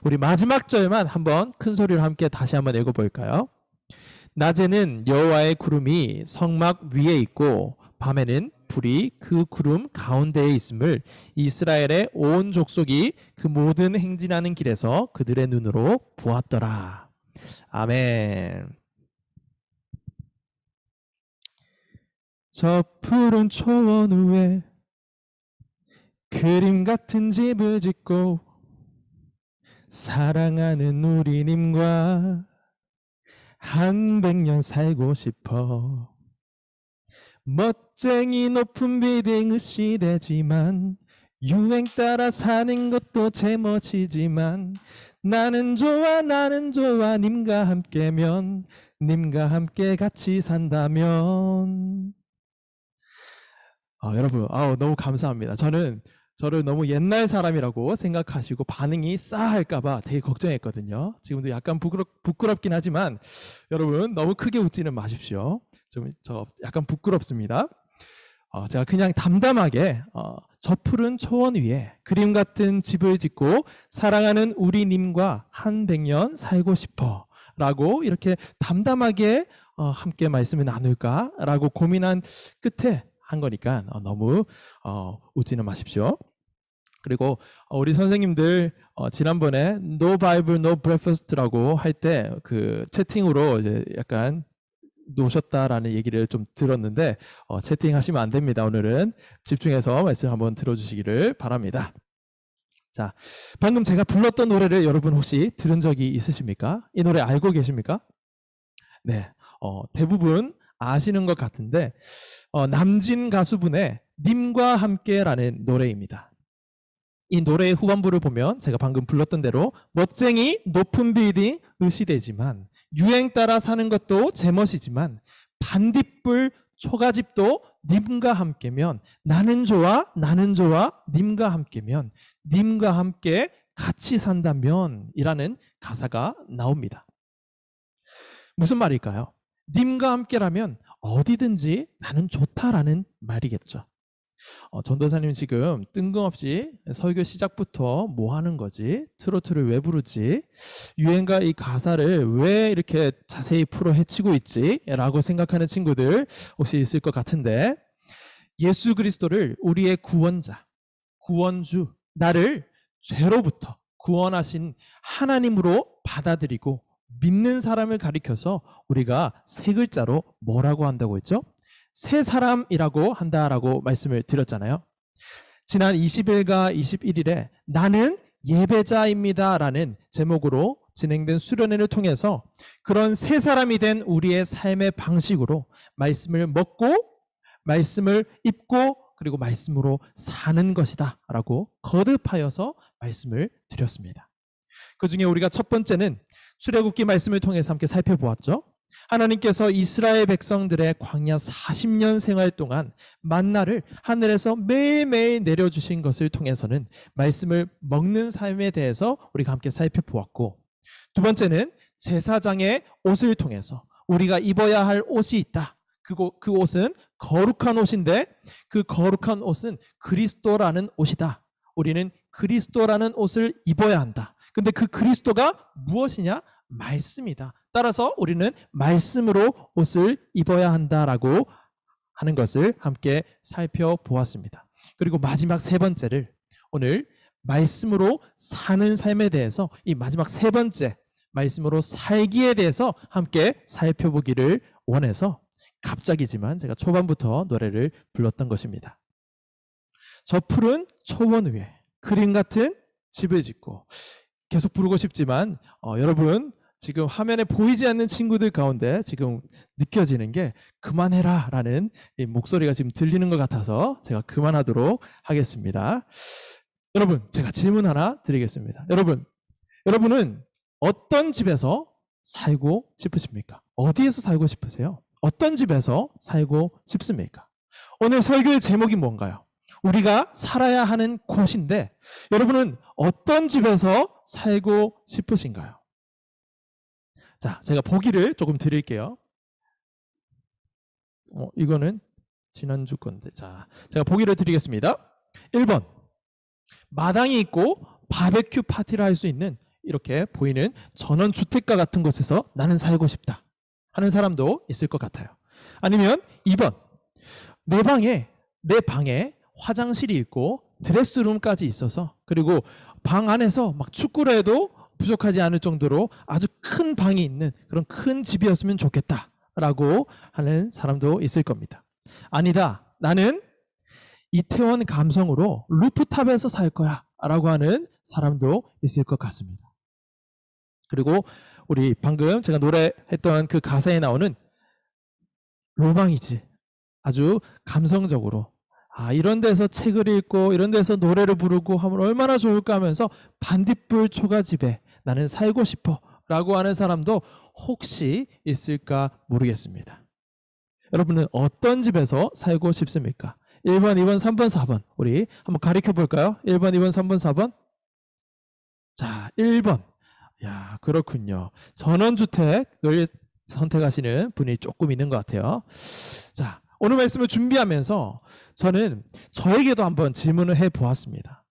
우리 마지막 절만 한번 큰 소리로 함께 다시 한번 읽어볼까요? 낮에는 여호와의 구름이 성막 위에 있고 밤에는 불이 그 구름 가운데에 있음을 이스라엘의 온 족속이 그 모든 행진하는 길에서 그들의 눈으로 보았더라. 아멘. 저 푸른 초원 위에 그림 같은 집을 짓고 사랑하는 우리님과 한 100년 살고 싶어. 멋쟁이 높은 빌딩은 시대지만 유행 따라 사는 것도 제멋이지만 나는 좋아 님과 함께면 님과 함께 같이 산다면. 여러분 너무 감사합니다. 저를 너무 옛날 사람이라고 생각하시고 반응이 싸할까봐 되게 걱정했거든요. 지금도 약간 부끄럽긴 하지만 여러분 너무 크게 웃지는 마십시오. 저 약간 부끄럽습니다. 제가 그냥 담담하게 저 푸른 초원 위에 그림 같은 집을 짓고 사랑하는 우리님과 한 100년 살고 싶어 라고 이렇게 담담하게 함께 말씀을 나눌까라고 고민한 끝에 한 거니까 너무 웃지는 마십시오. 그리고 우리 선생님들 지난번에 No Bible, No Breakfast라고 할 때 그 채팅으로 이제 약간 놓으셨다라는 얘기를 좀 들었는데 채팅하시면 안 됩니다. 오늘은 집중해서 말씀 한번 들어주시기를 바랍니다. 자, 방금 제가 불렀던 노래를 여러분 혹시 들은 적이 있으십니까? 이 노래 알고 계십니까? 네, 대부분 아시는 것 같은데 남진 가수분의 님과 함께라는 노래입니다. 이 노래의 후반부를 보면 제가 방금 불렀던 대로 멋쟁이 높은 빌딩 의시되지만 유행 따라 사는 것도 제멋이지만 반딧불 초가집도 님과 함께면 나는 좋아 님과 함께면 님과 함께 같이 산다면 이라는 가사가 나옵니다. 무슨 말일까요? 님과 함께라면 어디든지 나는 좋다라는 말이겠죠. 전도사님 지금 뜬금없이 설교 시작부터 뭐 하는 거지? 트로트를 왜 부르지? 유행가 이 가사를 왜 이렇게 자세히 풀어 헤치고 있지? 라고 생각하는 친구들 혹시 있을 것 같은데 예수 그리스도를 우리의 구원자, 구원주, 나를 죄로부터 구원하신 하나님으로 받아들이고 믿는 사람을 가리켜서 우리가 세 글자로 뭐라고 한다고 했죠? 새 사람이라고 한다라고 말씀을 드렸잖아요. 지난 20일과 21일에 나는 예배자입니다 라는 제목으로 진행된 수련회를 통해서 그런 새 사람이 된 우리의 삶의 방식으로 말씀을 먹고 말씀을 입고 그리고 말씀으로 사는 것이다 라고 거듭하여서 말씀을 드렸습니다. 그 중에 우리가 첫 번째는 출애굽기 말씀을 통해서 함께 살펴보았죠. 하나님께서 이스라엘 백성들의 광야 40년 생활 동안 만나를 하늘에서 매일매일 내려주신 것을 통해서는 말씀을 먹는 삶에 대해서 우리가 함께 살펴보았고, 두 번째는 제사장의 옷을 통해서 우리가 입어야 할 옷이 있다. 그 옷은 거룩한 옷인데 그 거룩한 옷은 그리스도라는 옷이다. 우리는 그리스도라는 옷을 입어야 한다. 근데 그 그리스도가 무엇이냐? 말씀이다. 따라서 우리는 말씀으로 옷을 입어야 한다라고 하는 것을 함께 살펴보았습니다. 그리고 마지막 세 번째를 오늘 말씀으로 사는 삶에 대해서 이 마지막 세 번째 말씀으로 살기에 대해서 함께 살펴보기를 원해서 갑자기지만 제가 초반부터 노래를 불렀던 것입니다. 저 푸른 초원 위에 그림 같은 집을 짓고 계속 부르고 싶지만 여러분 지금 화면에 보이지 않는 친구들 가운데 지금 느껴지는 게 그만해라 라는 목소리가 지금 들리는 것 같아서 제가 그만하도록 하겠습니다. 여러분 제가 질문 하나 드리겠습니다. 여러분은 어떤 집에서 살고 싶으십니까? 어디에서 살고 싶으세요? 어떤 집에서 살고 싶습니까? 오늘 설교의 제목이 뭔가요? 우리가 살아야 하는 곳인데 여러분은 어떤 집에서 살고 싶으신가요? 자, 제가 보기를 조금 드릴게요. 이거는 지난주 건데. 자, 제가 보기를 드리겠습니다. 1번. 마당이 있고 바베큐 파티를 할 수 있는 이렇게 보이는 전원주택가 같은 곳에서 나는 살고 싶다 하는 사람도 있을 것 같아요. 아니면 2번, 내 방에 화장실이 있고 드레스룸까지 있어서, 그리고 방 안에서 막 축구를 해도 부족하지 않을 정도로 아주 큰 방이 있는 그런 큰 집이었으면 좋겠다라고 하는 사람도 있을 겁니다. 아니다, 나는 이태원 감성으로 루프탑에서 살 거야 라고 하는 사람도 있을 것 같습니다. 그리고 우리 방금 제가 노래했던 그 가사에 나오는 로망이지, 아주 감성적으로 이런 데서 책을 읽고 이런 데서 노래를 부르고 하면 얼마나 좋을까 하면서 반딧불 초가집에 나는 살고 싶어 라고 하는 사람도 혹시 있을까 모르겠습니다. 여러분은 어떤 집에서 살고 싶습니까? 1번, 2번, 3번, 4번 우리 한번 가리켜 볼까요? 1번, 2번, 3번, 4번. 자, 1번. 야, 그렇군요. 전원주택을 선택하시는 분이 조금 있는 것 같아요. 자, 오늘 말씀을 준비하면서 저는 저에게도 한번 질문을 해 보았습니다.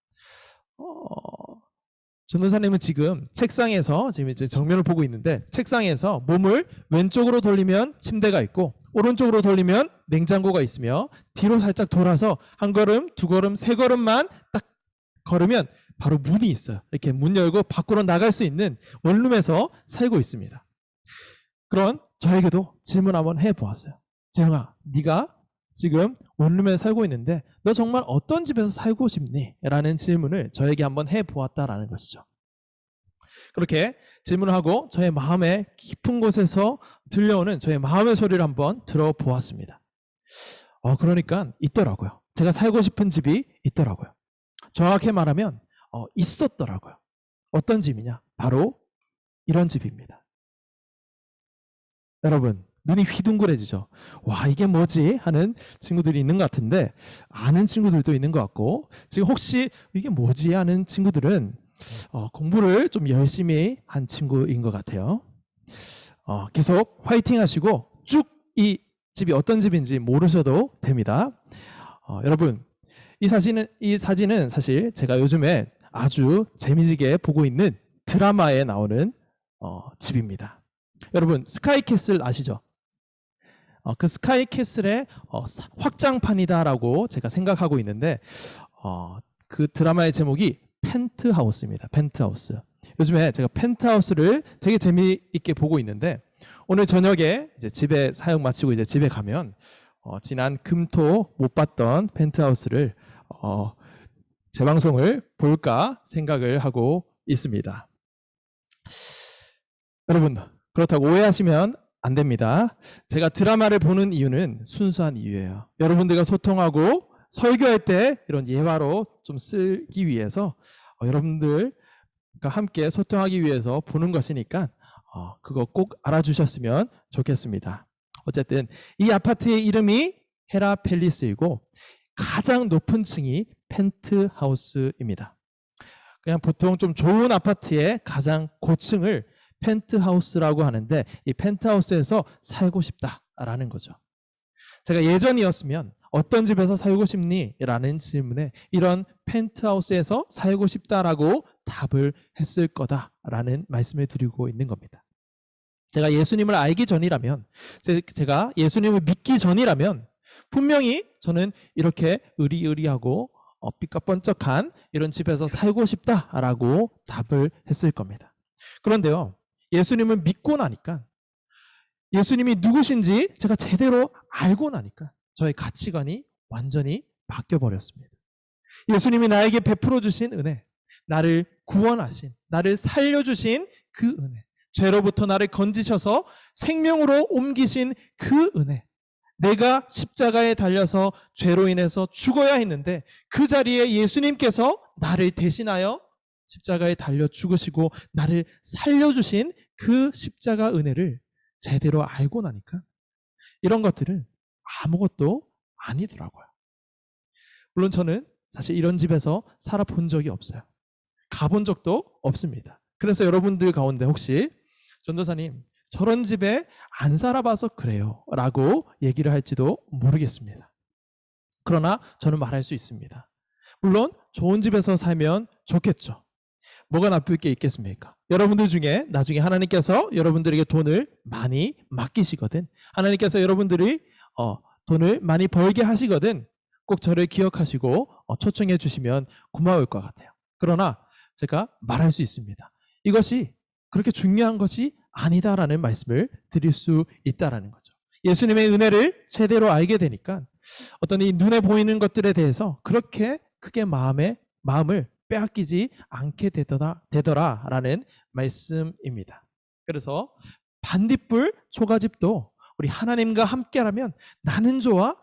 전도사님은 지금 책상에서 지금 이제 정면을 보고 있는데, 책상에서 몸을 왼쪽으로 돌리면 침대가 있고 오른쪽으로 돌리면 냉장고가 있으며, 뒤로 살짝 돌아서 한 걸음, 두 걸음, 세 걸음만 딱 걸으면 바로 문이 있어요. 이렇게 문 열고 밖으로 나갈 수 있는 원룸에서 살고 있습니다. 그런 저에게도 질문 한번 해보았어요. 재영아, 네가 지금 원룸에 살고 있는데 너 정말 어떤 집에서 살고 싶니? 라는 질문을 저에게 한번 해보았다라는 것이죠. 그렇게 질문을 하고 저의 마음의 깊은 곳에서 들려오는 저의 마음의 소리를 한번 들어보았습니다. 그러니까 있더라고요. 제가 살고 싶은 집이 있더라고요. 정확히 말하면 있었더라고요. 어떤 집이냐? 바로 이런 집입니다. 여러분, 눈이 휘둥그레지죠. 와, 이게 뭐지? 하는 친구들이 있는 것 같은데, 아는 친구들도 있는 것 같고, 지금 혹시 이게 뭐지? 하는 친구들은 공부를 좀 열심히 한 친구인 것 같아요. 계속 화이팅 하시고 쭉 이 집이 어떤 집인지 모르셔도 됩니다. 여러분, 이 사진은 사실 제가 요즘에 아주 재미지게 보고 있는 드라마에 나오는 집입니다. 여러분, 스카이캐슬 아시죠? 그 스카이캐슬의 확장판이다라고 제가 생각하고 있는데, 그 드라마의 제목이 펜트하우스입니다. 펜트하우스. 요즘에 제가 펜트하우스를 되게 재미있게 보고 있는데, 오늘 저녁에 이제 집에 사역 마치고 이제 집에 가면 지난 금토 못 봤던 펜트하우스를 재방송을 볼까 생각을 하고 있습니다. 여러분, 그렇다고 오해하시면 안 됩니다. 제가 드라마를 보는 이유는 순수한 이유예요. 여러분들과 소통하고 설교할 때 이런 예화로 좀 쓰기 위해서, 여러분들과 함께 소통하기 위해서 보는 것이니까 그거 꼭 알아주셨으면 좋겠습니다. 어쨌든 이 아파트의 이름이 헤라펠리스이고 가장 높은 층이 펜트하우스입니다. 그냥 보통 좀 좋은 아파트의 가장 고층을 펜트하우스라고 하는데, 이 펜트하우스에서 살고 싶다라는 거죠. 제가 예전이었으면 어떤 집에서 살고 싶니? 라는 질문에 이런 펜트하우스에서 살고 싶다라고 답을 했을 거다라는 말씀을 드리고 있는 겁니다. 제가 예수님을 알기 전이라면, 제가 예수님을 믿기 전이라면 분명히 저는 이렇게 의리의리하고 삐까뻔쩍한 이런 집에서 살고 싶다라고 답을 했을 겁니다. 그런데요, 예수님을 믿고 나니까, 예수님이 누구신지 제가 제대로 알고 나니까 저의 가치관이 완전히 바뀌어버렸습니다. 예수님이 나에게 베풀어 주신 은혜, 나를 구원하신, 나를 살려주신 그 은혜, 죄로부터 나를 건지셔서 생명으로 옮기신 그 은혜, 내가 십자가에 달려서 죄로 인해서 죽어야 했는데 그 자리에 예수님께서 나를 대신하여 십자가에 달려 죽으시고 나를 살려주신 그 십자가 은혜를 제대로 알고 나니까 이런 것들은 아무것도 아니더라고요. 물론 저는 사실 이런 집에서 살아본 적이 없어요. 가본 적도 없습니다. 그래서 여러분들 가운데 혹시 전도사님, 저런 집에 안 살아봐서 그래요 라고 얘기를 할지도 모르겠습니다. 그러나 저는 말할 수 있습니다. 물론 좋은 집에서 살면 좋겠죠. 뭐가 나쁠 게 있겠습니까? 여러분들 중에 나중에 하나님께서 여러분들에게 돈을 많이 맡기시거든, 하나님께서 여러분들이 돈을 많이 벌게 하시거든, 꼭 저를 기억하시고 초청해 주시면 고마울 것 같아요. 그러나 제가 말할 수 있습니다. 이것이 그렇게 중요한 것이 아니다라는 말씀을 드릴 수 있다라는 거죠. 예수님의 은혜를 제대로 알게 되니까 어떤 이 눈에 보이는 것들에 대해서 그렇게 크게 마음을 빼앗기지 않게 되더라라는 말씀입니다. 그래서 반딧불 초가집도 우리 하나님과 함께라면, 나는 좋아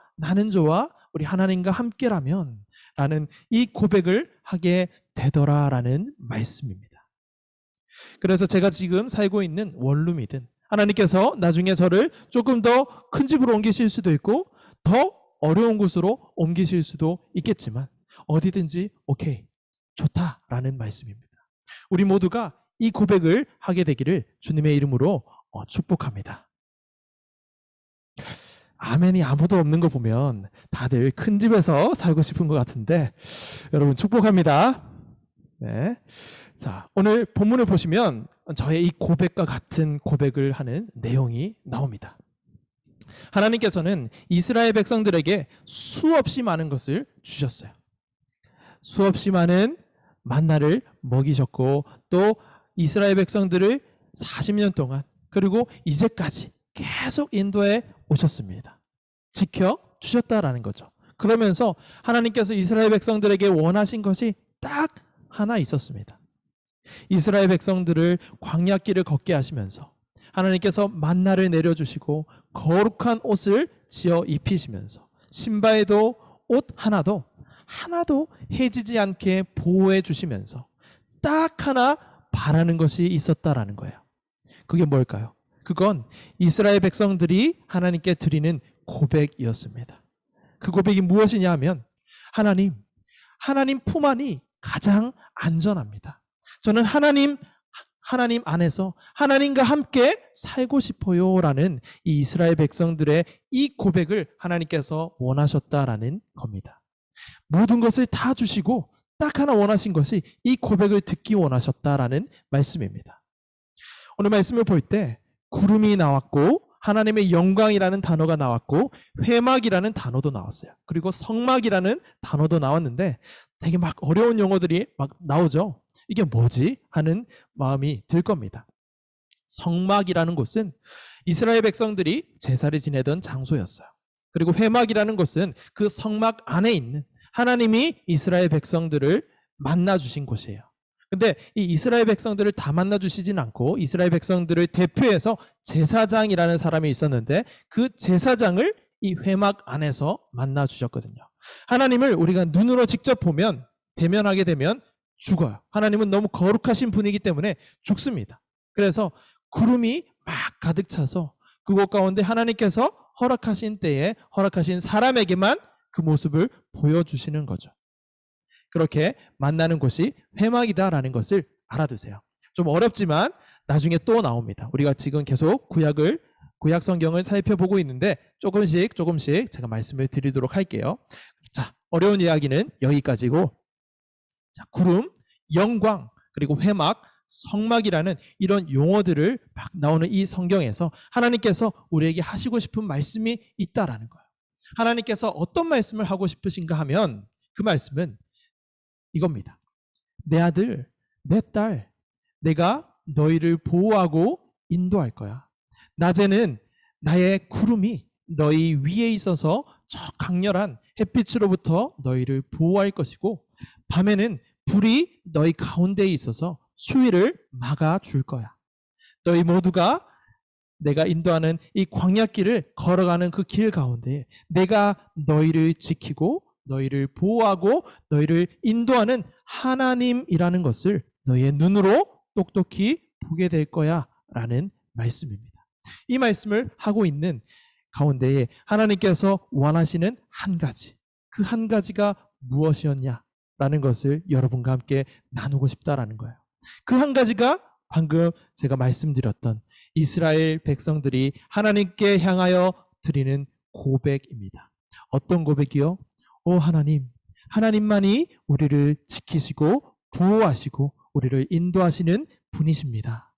우리 하나님과 함께라면 라는 이 고백을 하게 되더라라는 말씀입니다. 그래서 제가 지금 살고 있는 원룸이든 하나님께서 나중에 저를 조금 더 큰 집으로 옮기실 수도 있고 더 어려운 곳으로 옮기실 수도 있겠지만 어디든지 오케이, 좋다라는 말씀입니다. 우리 모두가 이 고백을 하게 되기를 주님의 이름으로 축복합니다. 아멘이 아무도 없는 거 보면 다들 큰 집에서 살고 싶은 것 같은데 여러분 축복합니다. 네. 자, 오늘 본문을 보시면 저의 이 고백과 같은 고백을 하는 내용이 나옵니다. 하나님께서는 이스라엘 백성들에게 수없이 많은 것을 주셨어요. 수없이 많은 만나를 먹이셨고 또 이스라엘 백성들을 40년 동안 그리고 이제까지 계속 인도해 오셨습니다. 지켜주셨다라는 거죠. 그러면서 하나님께서 이스라엘 백성들에게 원하신 것이 딱 하나 있었습니다. 이스라엘 백성들을 광야길을 걷게 하시면서 하나님께서 만나를 내려주시고 거룩한 옷을 지어 입히시면서 신발에도 옷 하나도 해지지 않게 보호해 주시면서 딱 하나 바라는 것이 있었다라는 거예요. 그게 뭘까요? 그건 이스라엘 백성들이 하나님께 드리는 고백이었습니다. 그 고백이 무엇이냐 하면 하나님 품 안이 가장 안전합니다. 저는 하나님 안에서 하나님과 함께 살고 싶어요 라는 이 이스라엘 백성들의 이 고백을 하나님께서 원하셨다라는 겁니다. 모든 것을 다 주시고 딱 하나 원하신 것이 이 고백을 듣기 원하셨다라는 말씀입니다. 오늘 말씀을 볼 때 구름이 나왔고 하나님의 영광이라는 단어가 나왔고 회막이라는 단어도 나왔어요. 그리고 성막이라는 단어도 나왔는데 되게 막 어려운 용어들이 막 나오죠. 이게 뭐지? 하는 마음이 들 겁니다. 성막이라는 곳은 이스라엘 백성들이 제사를 지내던 장소였어요. 그리고 회막이라는 곳은 그 성막 안에 있는 하나님이 이스라엘 백성들을 만나주신 곳이에요. 근데 이 이스라엘 백성들을 다 만나주시진 않고 이스라엘 백성들을 대표해서 제사장이라는 사람이 있었는데 그 제사장을 이 회막 안에서 만나주셨거든요. 하나님을 우리가 눈으로 직접 보면 대면하게 되면 죽어요. 하나님은 너무 거룩하신 분이기 때문에 죽습니다. 그래서 구름이 막 가득 차서 그곳 가운데 하나님께서 허락하신 때에 허락하신 사람에게만 그 모습을 보여주시는 거죠. 그렇게 만나는 곳이 회막이다라는 것을 알아두세요. 좀 어렵지만 나중에 또 나옵니다. 우리가 지금 계속 구약 성경을 살펴보고 있는데 조금씩 제가 말씀을 드리도록 할게요. 자, 어려운 이야기는 여기까지고, 자, 구름, 영광, 그리고 회막, 성막이라는 이런 용어들을 막 나오는 이 성경에서 하나님께서 우리에게 하시고 싶은 말씀이 있다라는 거예요. 하나님께서 어떤 말씀을 하고 싶으신가 하면 그 말씀은 이겁니다. 내 아들, 내 딸, 내가 너희를 보호하고 인도할 거야. 낮에는 나의 구름이 너희 위에 있어서 저 강렬한 햇빛으로부터 너희를 보호할 것이고 밤에는 불이 너희 가운데에 있어서 수위를 막아줄 거야. 너희 모두가 내가 인도하는 이 광야길을 걸어가는 그 길 가운데 내가 너희를 지키고 너희를 보호하고 너희를 인도하는 하나님이라는 것을 너희의 눈으로 똑똑히 보게 될 거야 라는 말씀입니다. 이 말씀을 하고 있는 가운데에 하나님께서 원하시는 한 가지, 그 한 가지가 무엇이었냐라는 것을 여러분과 함께 나누고 싶다라는 거예요. 그 한 가지가 방금 제가 말씀드렸던 이스라엘 백성들이 하나님께 향하여 드리는 고백입니다. 어떤 고백이요? 오 하나님, 하나님만이 우리를 지키시고 보호하시고 우리를 인도하시는 분이십니다.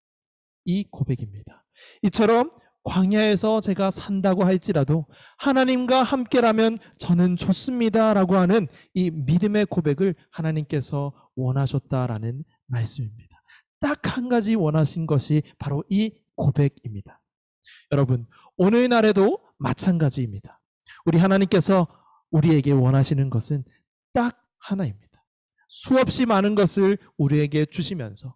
이 고백입니다. 이처럼 광야에서 제가 산다고 할지라도 하나님과 함께라면 저는 좋습니다 라고 하는 이 믿음의 고백을 하나님께서 원하셨다라는 말씀입니다. 딱 한 가지 원하신 것이 바로 이 고백입니다. 여러분, 오늘날에도 마찬가지입니다. 우리 하나님께서 우리에게 원하시는 것은 딱 하나입니다. 수없이 많은 것을 우리에게 주시면서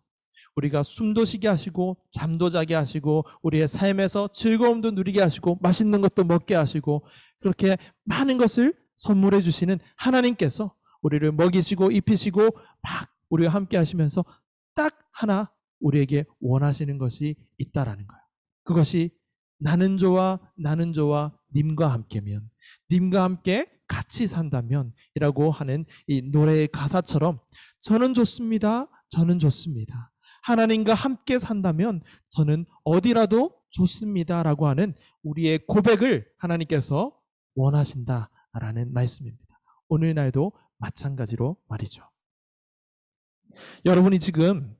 우리가 숨도 쉬게 하시고 잠도 자게 하시고 우리의 삶에서 즐거움도 누리게 하시고 맛있는 것도 먹게 하시고 그렇게 많은 것을 선물해 주시는 하나님께서 우리를 먹이시고 입히시고 막 우리와 함께 하시면서 딱 하나 우리에게 원하시는 것이 있다라는 거예요. 그것이 나는 좋아 님과 함께면, 님과 함께 같이 산다면 이라고 하는 이 노래의 가사처럼 저는 좋습니다. 하나님과 함께 산다면 저는 어디라도 좋습니다 라고 하는 우리의 고백을 하나님께서 원하신다라는 말씀입니다. 오늘날도 마찬가지로 말이죠. 여러분이 지금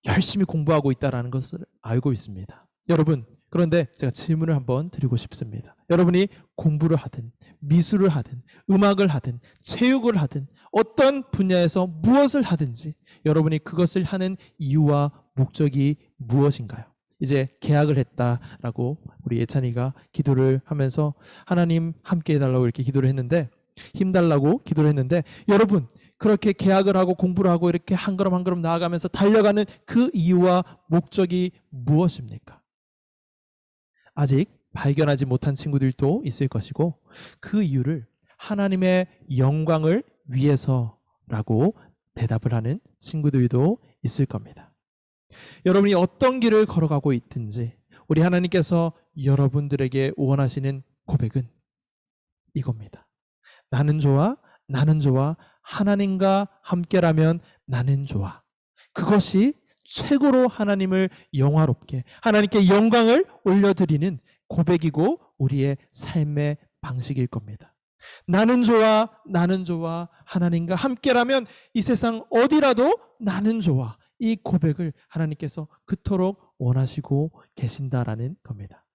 열심히 공부하고 있다는 것을 알고 있습니다. 여러분, 그런데 제가 질문을 한번 드리고 싶습니다. 여러분이 공부를 하든 미술을 하든 음악을 하든 체육을 하든 어떤 분야에서 무엇을 하든지 여러분이 그것을 하는 이유와 목적이 무엇인가요? 이제 개학을 했다라고 우리 예찬이가 기도를 하면서 하나님 함께 해달라고 이렇게 기도를 했는데, 힘달라고 기도를 했는데, 여러분 그렇게 개학을 하고 공부를 하고 이렇게 한 걸음 한 걸음 나아가면서 달려가는 그 이유와 목적이 무엇입니까? 아직 발견하지 못한 친구들도 있을 것이고 그 이유를 하나님의 영광을 위해서라고 대답을 하는 친구들도 있을 겁니다. 여러분이 어떤 길을 걸어가고 있든지 우리 하나님께서 여러분들에게 원하시는 고백은 이겁니다. 나는 좋아, 하나님과 함께라면 나는 좋아. 그것이 최고로 하나님을 영화롭게, 하나님께 영광을 올려드리는 고백이고 우리의 삶의 방식일 겁니다. 나는 좋아, 하나님과 함께라면 이 세상 어디라도 나는 좋아. 이 고백을 하나님께서 그토록 원하시고 계신다라는 겁니다.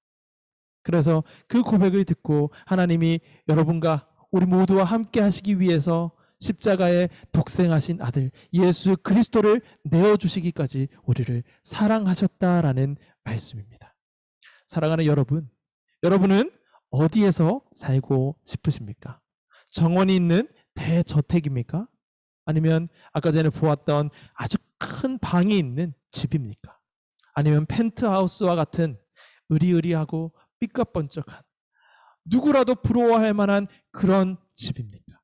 그래서 그 고백을 듣고 하나님이 여러분과 우리 모두와 함께 하시기 위해서 십자가에 독생하신 아들 예수 그리스도를 내어주시기까지 우리를 사랑하셨다라는 말씀입니다. 사랑하는 여러분, 여러분은 어디에서 살고 싶으십니까? 정원이 있는 대저택입니까? 아니면 아까 전에 보았던 아주 큰 방이 있는 집입니까? 아니면 펜트하우스와 같은 으리으리하고 삐까번쩍한 누구라도 부러워할 만한 그런 집입니까?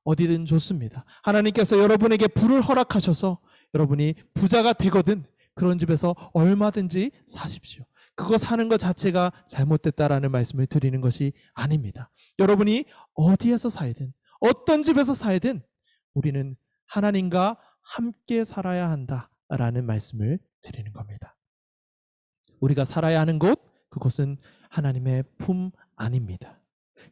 어디든 좋습니다. 하나님께서 여러분에게 부를 허락하셔서 여러분이 부자가 되거든 그런 집에서 얼마든지 사십시오. 그거 사는 것 자체가 잘못됐다라는 말씀을 드리는 것이 아닙니다. 여러분이 어디에서 살든 어떤 집에서 살든 우리는 하나님과 함께 살아야 한다라는 말씀을 드리는 겁니다. 우리가 살아야 하는 곳, 그곳은 하나님의 품 안입니다.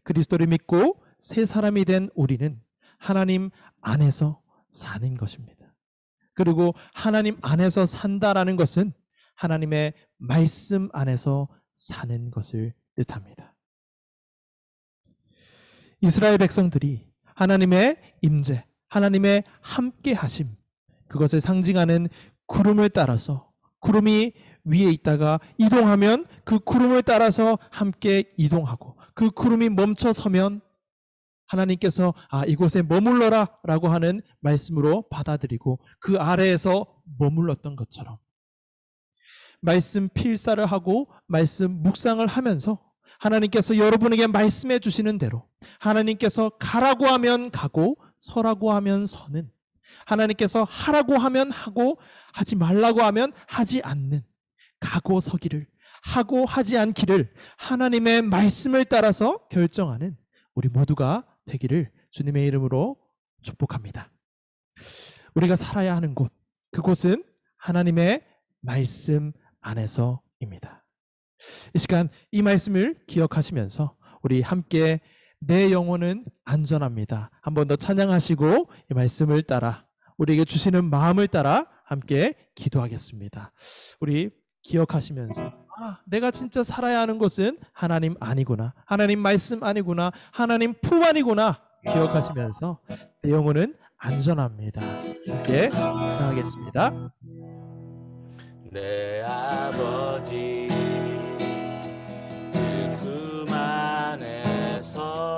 그리스도를 믿고 새 사람이 된 우리는 하나님 안에서 사는 것입니다. 그리고 하나님 안에서 산다라는 것은 하나님의 말씀 안에서 사는 것을 뜻합니다. 이스라엘 백성들이 하나님의 임재, 하나님의 함께 하심, 그것을 상징하는 구름을 따라서 구름이 위에 있다가 이동하면 그 구름을 따라서 함께 이동하고 그 구름이 멈춰 서면 하나님께서 이곳에 머물러라 라고 하는 말씀으로 받아들이고 그 아래에서 머물렀던 것처럼 말씀 필사를 하고 말씀 묵상을 하면서 하나님께서 여러분에게 말씀해 주시는 대로 하나님께서 가라고 하면 가고 서라고 하면 서는, 하나님께서 하라고 하면 하고 하지 말라고 하면 하지 않는, 가고 서기를 하고 하지 않기를 하나님의 말씀을 따라서 결정하는 우리 모두가 되기를 주님의 이름으로 축복합니다. 우리가 살아야 하는 곳, 그곳은 하나님의 말씀 안에서입니다. 이 시간 이 말씀을 기억하시면서 우리 함께 내 영혼은 안전합니다. 한 번 더 찬양하시고 이 말씀을 따라 우리에게 주시는 마음을 따라 함께 기도하겠습니다. 우리 기억하시면서 내가 진짜 살아야 하는 것은 하나님 아니구나, 하나님 말씀 아니구나, 하나님 품 아니구나 기억하시면서 내 영혼은 안전합니다. 함께 기도하겠습니다. 내 아버지 그 품 안에서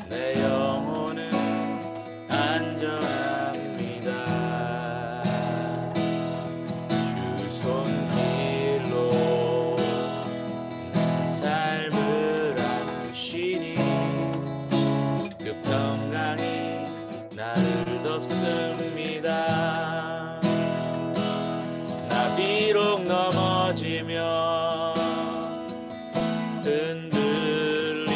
내 영혼은 안전합니다. 주 손길로 내 삶을 안으시니 그 평강이 나를 덮습니다. 나 비록 넘어지며 흔들리지만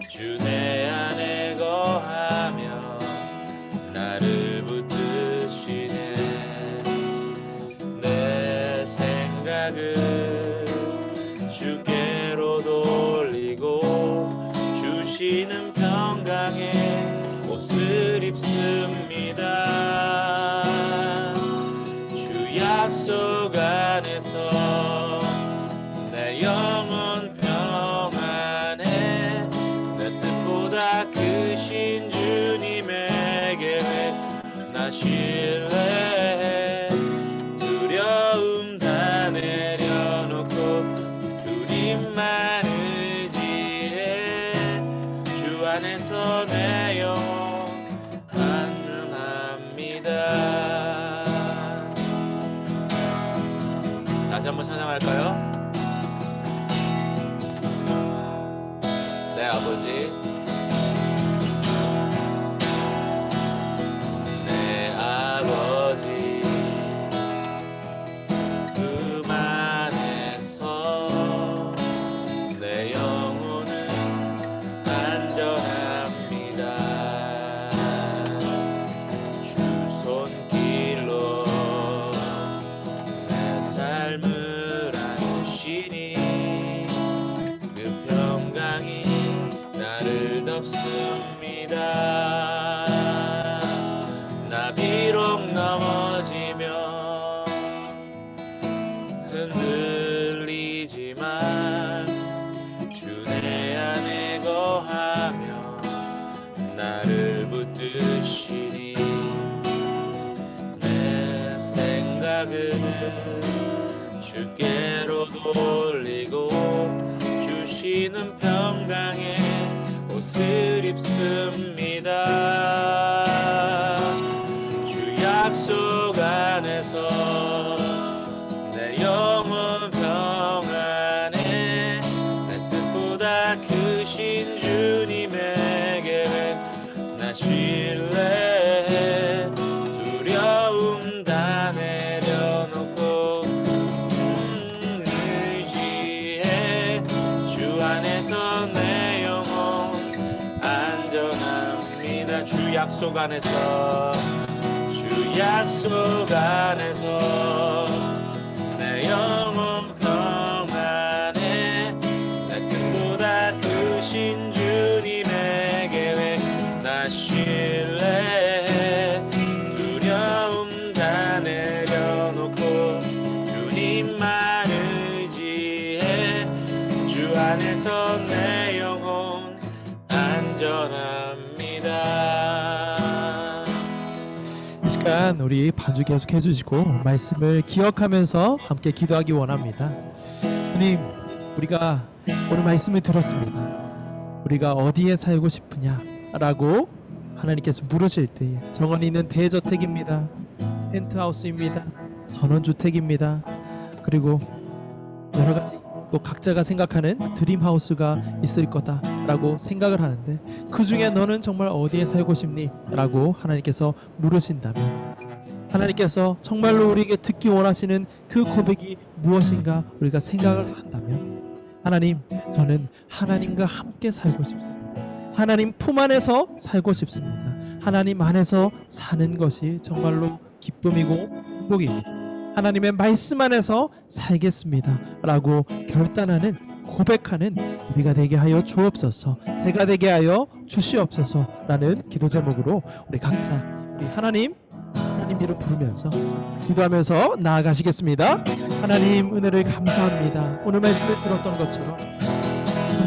주 내 안에 거하며 나를 붙드시네. 내 생각을 주께로 돌리고 주시는 평강에 옷을 입습니다. 주 약속 안에서 내 영혼 평안에 내 뜻보다 크신 주님에게 나 신뢰해. 두려움 다 내려놓고 주님만 의지해. 주 안에서 내 영혼 안전합니다. 다시 한번 찬양할까요? 내 아버지 내 아버지 품 안에서 내 영혼은 안전합니다. 주 손길로 내 삶을 안으시니 그 평강이 나를 덮습니다. 나 비록 넘어지며 흔들리지만 주 내 안에 거하며 나를 붙드시니 내 생각을 주께로 돌리고 주시는 평강에 옷을 입습니다. 주 약속 안에서 내 영혼 평안에 내 뜻보다 크신 주님에게 나 신뢰해. 두려움 다 내려놓고 의지해. 주 안에서 내 영혼 안전합니다. 주 약속 안에서 주 약속 안에서 내 영혼 평안에 내 뜻보다 크신 주님에게 나 신뢰해. 두려움 다 내려놓고 주님만 의지해. 주 안에서 내 영혼 안전합니다. 이 시간 우리 반주 계속 해주시고 말씀을 기억하면서 함께 기도하기 원합니다. 주님, 우리가 오늘 말씀을 들었습니다. 우리가 어디에 살고 싶으냐라고 하나님께서 물으실 때 정원이 있는 대저택입니다, 펜트하우스입니다, 전원주택입니다, 그리고 여러 가지 또 각자가 생각하는 드림하우스가 있을 거다라고 생각을 하는데 그 중에 너는 정말 어디에 살고 싶니? 라고 하나님께서 물으신다면, 하나님께서 정말로 우리에게 듣기 원하시는 그 고백이 무엇인가 우리가 생각을 한다면, 하나님, 저는 하나님과 함께 살고 싶습니다. 하나님 품 안에서 살고 싶습니다. 하나님 안에서 사는 것이 정말로 기쁨이고 행복입니다. 하나님의 말씀 안에서 살겠습니다 라고 결단하는 고백하는 우리가 되게 하여 주옵소서. 제가 되게 하여 주시옵소서라는 기도 제목으로 우리 각자 우리 하나님 이름 부르면서 기도하면서 나아가시겠습니다. 하나님 은혜를 감사합니다. 오늘 말씀을 들었던 것처럼